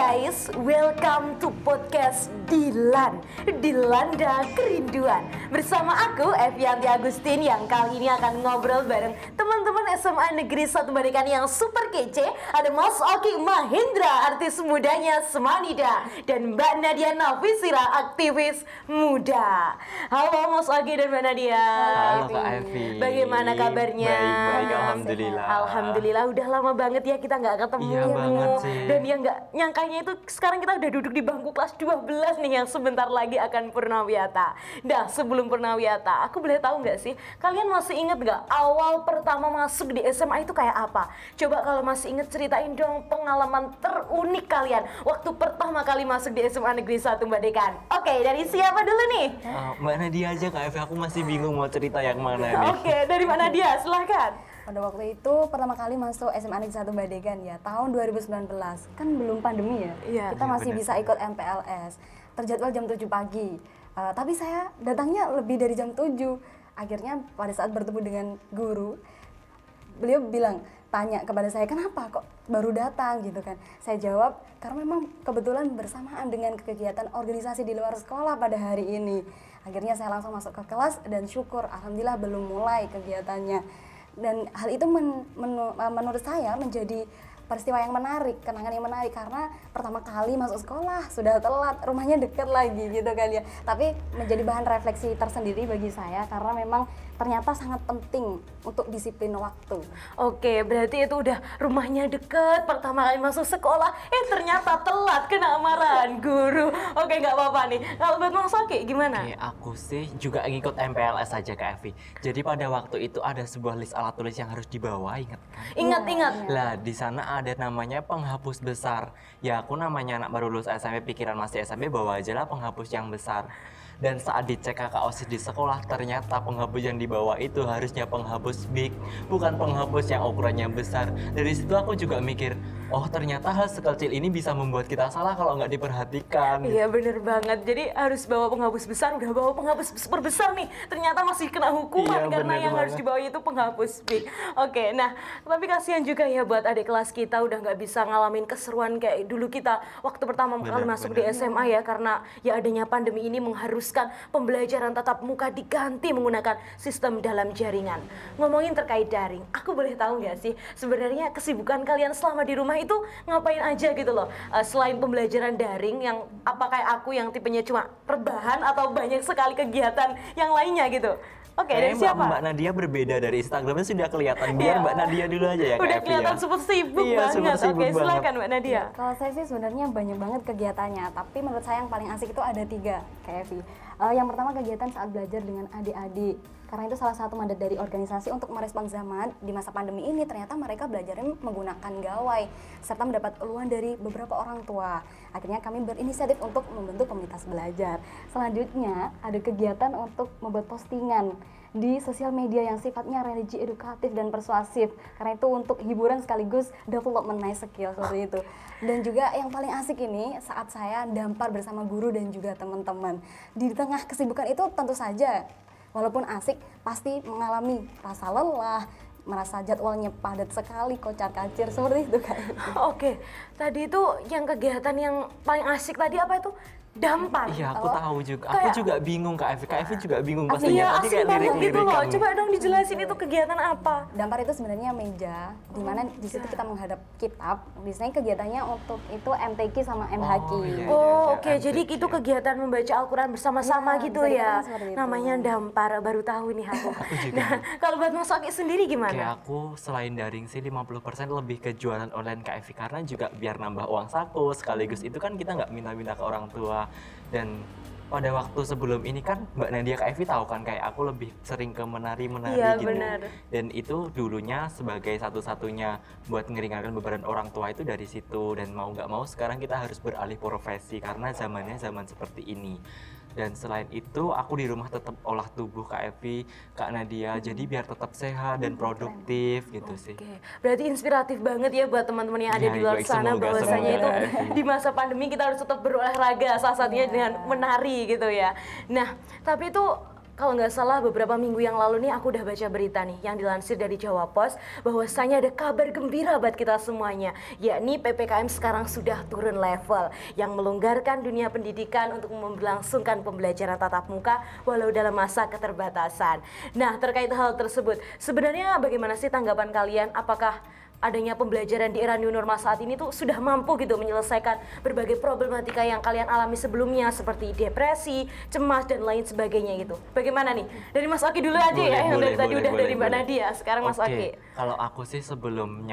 guys, welcome to podcast Dilanda Kerinduan. Bersama aku Evianti Agustin yang kali ini akan ngobrol bareng teman-teman SMA Negeri 1 Badekan yang super kece. Ada Mas Oki Mahendra, artis mudanya Semanida, dan Mbak Nadia Nafisira, aktivis muda. Halo Mas Oki dan Mbak Nadia. Halo Kak Evi. Bagaimana kabarnya? Baik, alhamdulillah. Alhamdulillah, udah lama banget ya kita nggak ketemu. Iya banget sih. Dan yang nggak nyangkanya itu sekarang kita udah duduk di bangku kelas 12 nih yang sebentar lagi akan purnawiyata. Nah, sebelum purnawiyata, aku boleh tahu nggak sih, kalian masih inget nggak awal pertama masuk di SMA itu kayak apa? Coba kalau masih inget ceritain dong pengalaman terunik kalian waktu pertama kali masuk di SMA Negeri 1 Badekan. Oke, dari siapa dulu nih? Mbak Nadia aja Kak Evi, aku masih bingung mau cerita yang mana nih. Oke, dari mana dia? Silahkan. Pada waktu itu pertama kali masuk SMA Negeri 1 Badegan ya, tahun 2019. Kan belum pandemi ya. Iya. Kita Iya, masih benar. bisa ikut MPLS. Terjadwal jam 7 pagi. Tapi saya datangnya lebih dari jam 7. Akhirnya pada saat bertemu dengan guru, beliau tanya kepada saya, kenapa kok baru datang gitu kan. Saya jawab, karena memang kebetulan bersamaan dengan kegiatan organisasi di luar sekolah pada hari ini. Akhirnya saya langsung masuk ke kelas dan syukur, alhamdulillah belum mulai kegiatannya. Dan hal itu menurut saya menjadi peristiwa yang menarik, kenangan yang menarik, karena pertama kali masuk sekolah sudah telat, rumahnya dekat lagi gitu kan ya. Tapi menjadi bahan refleksi tersendiri bagi saya karena memang ternyata sangat penting untuk disiplin waktu. Oke, berarti itu udah rumahnya deket, pertama kali masuk sekolah, ternyata telat, kena marahan guru. Oke, nggak apa-apa nih. Kalau buat Mas Oki, gimana? Oke, aku sih juga ngikut MPLS aja Kak Evi. Jadi pada waktu itu ada sebuah list alat tulis yang harus dibawa, ingat kan? Ingat-ingat. Lah di sana ada namanya penghapus besar. Ya aku namanya anak baru lulus SMP, pikiran masih SMP, bawa aja lah penghapus yang besar. Dan saat dicek kakak OSIS di sekolah, ternyata penghapus yang dibawa itu harusnya penghapus big, bukan penghapus yang ukurannya besar. Dari situ aku juga mikir, oh ternyata hal sekecil ini bisa membuat kita salah kalau nggak diperhatikan. Iya bener banget, jadi harus bawa penghapus besar, udah bawa penghapus super besar nih, ternyata masih kena hukuman Iya, karena bener yang harus banget. dibawa itu penghapus big. Oke, nah tapi kasihan juga ya buat adik kelas kita udah nggak bisa ngalamin keseruan kayak dulu kita waktu pertama kali masuk di SMA ya, karena ya adanya pandemi ini mengharuskan pembelajaran tatap muka diganti menggunakan sistem dalam jaringan. Ngomongin terkait daring, aku boleh tahu nggak sih sebenarnya kesibukan kalian selama di rumah itu ngapain aja gitu loh? Selain pembelajaran daring yang apa kayak aku yang tipenya cuma rebahan atau banyak sekali kegiatan yang lainnya gitu. Oke, dari siapa? Mbak Nadia berbeda dari Instagramnya sudah kelihatan. Iya. Biar Mbak Nadia dulu aja ya Kak Udah Evi kelihatan ya. super sibuk Iya, banget. super sibuk Oke, banget. silakan Mbak Nadia. Kalau saya sih sebenarnya banyak banget kegiatannya, tapi menurut saya yang paling asik itu ada 3, Kak Evi. Yang pertama kegiatan saat belajar dengan adik-adik. Karena itu salah satu mandat dari organisasi untuk merespons zaman di masa pandemi ini. Ternyata mereka belajarnya menggunakan gawai, serta mendapat keluhan dari beberapa orang tua. Akhirnya kami berinisiatif untuk membentuk komunitas belajar. Selanjutnya ada kegiatan untuk membuat postingan di sosial media yang sifatnya religi edukatif dan persuasif, karena itu untuk hiburan sekaligus development nice skill seperti itu. Dan juga yang paling asik ini saat saya dampar bersama guru dan juga teman-teman. Di tengah kesibukan itu tentu saja walaupun asik pasti mengalami rasa lelah, merasa jadwalnya padat sekali, kocar-kacir seperti itu kan. Oke, tadi itu yang kegiatan yang paling asik tadi apa itu? Dampar. Iya, aku tahu juga. Aku Kayak- juga bingung Kak Evi. Kak Evi juga bingung Iya, pastinya. Tadi asik kayak banget gitu lirik-lirik loh. kamu. Coba dong dijelasin itu kegiatan apa? Dampar itu sebenarnya meja di mana di situ kita menghadap kitab. Biasanya kegiatannya untuk itu MTQ sama MHQ. Oh, iya. Oh, oke. MTQ. Jadi itu kegiatan membaca Al-Quran bersama-sama Iya, gitu bisa ya. dikatakan seperti itu. Namanya dampar, baru tahu nih aku. Nah, kalau buat Mas Oki sendiri Kayak gimana? aku selain daring sih 50% lebih ke jualan online Kak Evi, karena juga biar nambah uang saku, sekaligus itu kan kita nggak minta-minta ke orang tua. Dan pada waktu sebelum ini kan Mbak Nadia Kak Evi tahu kan kayak aku lebih sering ke menari-menari Iya, gitu. benar. Dan itu dulunya sebagai satu-satunya buat ngeringankan beban orang tua itu dari situ. Dan mau nggak mau sekarang kita harus beralih profesi karena zamannya zaman seperti ini. Dan selain itu aku di rumah tetap olah tubuh Kak Evi, Kak Nadia, jadi biar tetap sehat dan produktif gitu sih. Oke, berarti inspiratif banget ya buat teman-teman yang ada Ya, di luar baik, sana semoga, bahwasanya itu semoga. di masa pandemi kita harus tetap berolahraga, salah satunya dengan menari gitu ya. Nah, tapi itu kalau nggak salah beberapa minggu yang lalu nih aku udah baca berita nih yang dilansir dari Jawa Pos bahwasanya ada kabar gembira buat kita semuanya, yakni PPKM sekarang sudah turun level yang melonggarkan dunia pendidikan untuk memberlangsungkan pembelajaran tatap muka walau dalam masa keterbatasan. Nah, terkait hal tersebut, sebenarnya bagaimana sih tanggapan kalian? Apakah adanya pembelajaran di era new normal saat ini tuh sudah mampu gitu menyelesaikan berbagai problematika yang kalian alami sebelumnya seperti depresi, cemas dan lain sebagainya gitu. Bagaimana nih? Dari Mas Oki dulu aja ya, yang dari tadi udah dari Mbak Nadia, sekarang Mas Oki. Kalau aku sih sebelum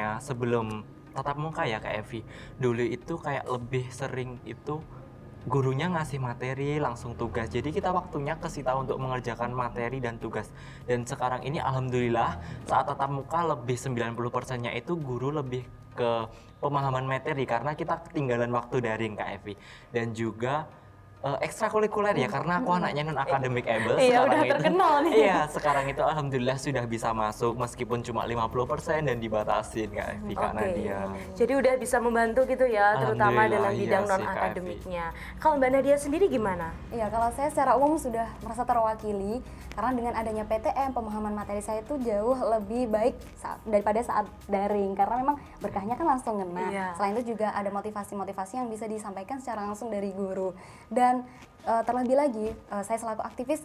tatap muka ya Kak Evi, dulu itu kayak lebih sering itu gurunya ngasih materi langsung tugas, jadi kita waktunya kesita untuk mengerjakan materi dan tugas. Dan sekarang ini alhamdulillah saat tatap muka lebih 90%-nya itu guru lebih ke pemahaman materi karena kita ketinggalan waktu daring Kak Evi. Dan juga ekstrakurikuler ya, karena aku anaknya non akademik able. Iya, udah terkenal nih. Iya, sekarang itu alhamdulillah sudah bisa masuk meskipun cuma 50% dan dibatasin Kak Evi, Kak Nadia. Jadi udah bisa membantu gitu ya, terutama dalam bidang non akademiknya. Kalau Mbak Nadia sendiri gimana? Iya, kalau saya secara umum sudah merasa terwakili karena dengan adanya PTM, pemahaman materi saya itu jauh lebih baik daripada saat daring karena memang berkahnya kan langsung ngena. Iya. Selain itu juga ada motivasi-motivasi yang bisa disampaikan secara langsung dari guru. Dan terlebih lagi, saya selaku aktivis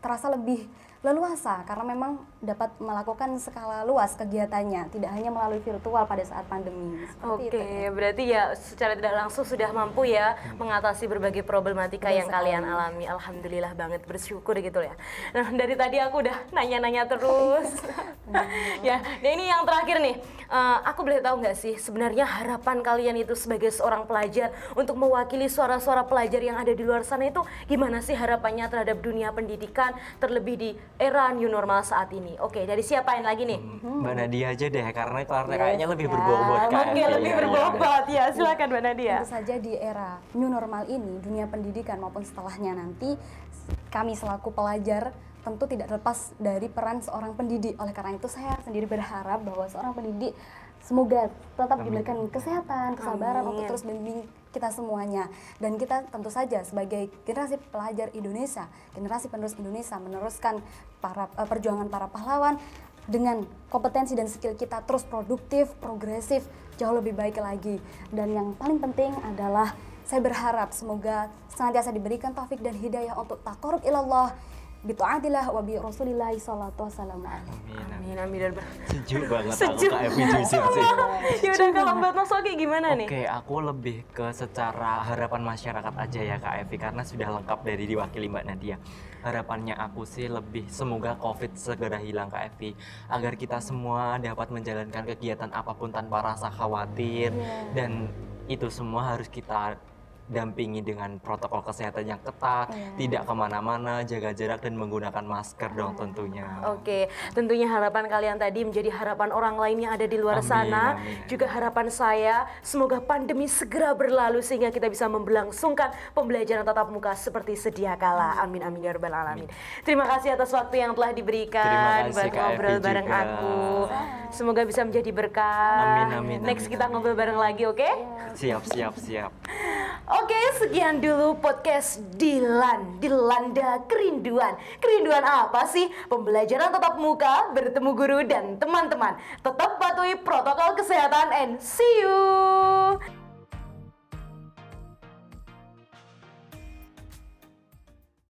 terasa lebih leluasa karena memang dapat melakukan skala luas kegiatannya, tidak hanya melalui virtual pada saat pandemi. Oke, berarti ya secara tidak langsung sudah mampu ya mengatasi berbagai problematika yang kalian alami. Alhamdulillah banget, bersyukur gitu ya. Nah, dari tadi aku udah nanya-nanya terus. Ya, nah ini yang terakhir nih. Aku boleh tahu nggak sih sebenarnya harapan kalian itu sebagai seorang pelajar untuk mewakili suara-suara pelajar yang ada di luar sana itu gimana sih harapannya terhadap dunia pendidikan terlebih di era new normal saat ini? Oke, dari siapa yang lagi nih? Mbak Nadia aja deh, karena kayaknya lebih berbobot Kak. Oke, lebih berbobot ya. Silakan Mbak Nadia. Tentu saja di era new normal ini, dunia pendidikan maupun setelahnya nanti, kami selaku pelajar tentu tidak lepas dari peran seorang pendidik. Oleh karena itu saya sendiri berharap bahwa seorang pendidik semoga tetap diberikan kesehatan, kesabaran untuk terus membimbing kita semuanya. Dan kita tentu saja sebagai generasi pelajar Indonesia, generasi penerus Indonesia meneruskan perjuangan para pahlawan dengan kompetensi dan skill kita terus produktif, progresif, jauh lebih baik lagi. Dan yang paling penting adalah saya berharap semoga senantiasa diberikan taufik dan hidayah untuk taqarrub ilallah bita'atillah wa bi Rasulillah sallallahu wasallam. Amin, amin. Sejuk banget Sejuk. aku Kak Evi jujur sih. Ya udah, kalau Mbak Mas Oki gimana nih? Oke, aku lebih ke secara harapan masyarakat aja ya Kak Evi, karena sudah lengkap dari diwakili Mbak Nadia. Harapannya aku sih lebih semoga COVID segera hilang Kak Evi, agar kita semua dapat menjalankan kegiatan apapun tanpa rasa khawatir. Dan itu semua harus kita dampingi dengan protokol kesehatan yang ketat, tidak kemana-mana, jaga jarak dan menggunakan masker dong tentunya. Oke, tentunya harapan kalian tadi menjadi harapan orang lain yang ada di luar sana. Amin. Juga harapan saya, semoga pandemi segera berlalu sehingga kita bisa memberlangsungkan pembelajaran tatap muka seperti sedia kala. Amin, amin ya rabbal alamin. Terima kasih atas waktu yang telah diberikan Terima kasih, buat Kak ngobrol Evi bareng juga. aku. Semoga bisa menjadi berkah. Amin, amin, Next amin, kita amin. ngobrol bareng lagi, oke? Siap. Oke, sekian dulu podcast Dilanda Kerinduan. Kerinduan apa sih? Pembelajaran tatap muka, bertemu guru dan teman-teman. Tetap patuhi protokol kesehatan and see you.